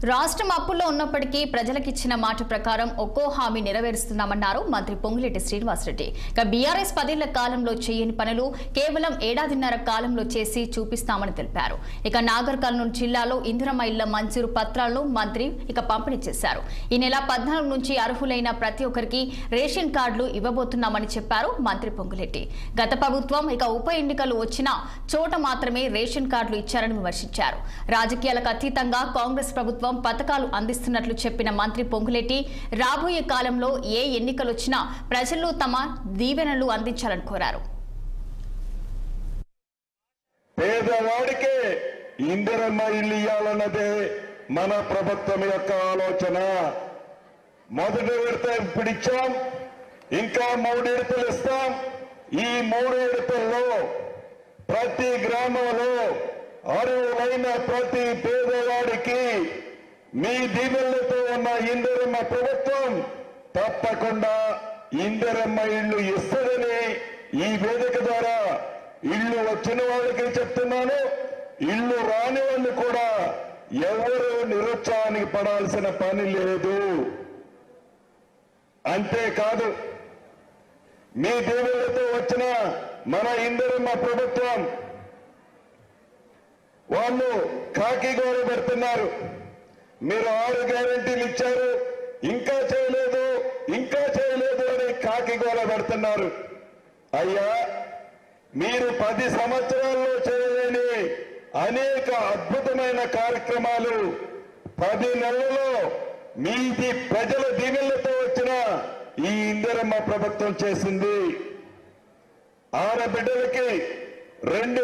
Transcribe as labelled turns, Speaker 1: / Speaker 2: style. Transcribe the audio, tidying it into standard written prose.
Speaker 1: రాష్ట్రం అప్పుల్లో ఉన్నప్పటికీ ప్రజలకు ఇచ్చిన మాట ప్రకారం ఒక్కో హామీ నెరవేరుస్తున్నామన్నారు మంత్రి పొంగులేటి శ్రీనివాసరెడ్డి. ఇక బీఆర్ఎస్ 10 ఏళ్ల కాలంలో చేయని పనులు కేవలం ఏడాదిన్నర కాలంలో చేసి చూపిస్తామని తెలిపారు. ఇక నాగర్ కర్నూలు జిల్లాలో ఇందిరమ్మ ఇళ్ల మంజూరు పత్రాలను మంత్రి పంపిణీ చేశారు. ఈ నెల 14 నుంచి అర్హులైన ప్రతి ఒక్కరికి రేషన్ కార్డులు ఇవ్వబోతున్నామని చెప్పారు మంత్రి పొంగులేటి. గత ప్రభుత్వం ఉప ఎన్నికలు వచ్చిన చోట మాత్రమే రేషన్ కార్డులు ఇచ్చారని విమర్శించారు. రాజకీయాలకు అతీతంగా కాంగ్రెస్ ప్రభుత్వం పథకాలు అందిస్తున్నట్లు చెప్పిన మంత్రి పొంగులేటి రాబోయే కాలంలో ఏ ఎన్నికలు వచ్చినా ప్రజలు తమ దీవెనలు అందించాలని కోరారు.
Speaker 2: పేదవాడికే ఇందిరమ్మ ఇల్లు ఇవ్వాలన్నదే మన ప్రభుత్వం యొక్క ఆలోచన. మొదటి విడత ఇప్పుడు ఇచ్చాం, ఇంకా 3 విడతలు ఇస్తాం. ఈ 3 విడతల్లో ప్రతి గ్రామంలో అర్హులైన ప్రతి పేదవాడికి మీ దీవెనలతో ఉన్న ఇందిరమ్మ ప్రభుత్వం తప్పకుండా ఇందిరమ్మ ఇళ్లు ఇస్తుందని ఈ వేదిక ద్వారా ఇళ్లు వచ్చిన వాళ్ళకి చెప్తున్నాను. ఇళ్లు రాని వాళ్ళు కూడా ఎవరు నిరుత్సాహానికి పడాల్సిన పని లేదు. అంతేకాదు, మీ దీవెనలతో వచ్చిన మన ఇందిరమ్మ ప్రభుత్వం వాళ్ళు కాకి గోర పెడుతున్నారు. మీరు 6 గ్యారెంటీలు ఇచ్చారు, ఇంకా చేయలేదు అని కాకి గోల పెడుతున్నారు. అయ్యా, మీరు 10 సంవత్సరాల్లో చేయలేని అనేక అద్భుతమైన కార్యక్రమాలు 10 నెలల్లో మీది ప్రజల దీవెనలతో వచ్చిన ఈ ఇందిరమ్మ ప్రభుత్వం చేసింది. ఆడబిడ్డలకి 2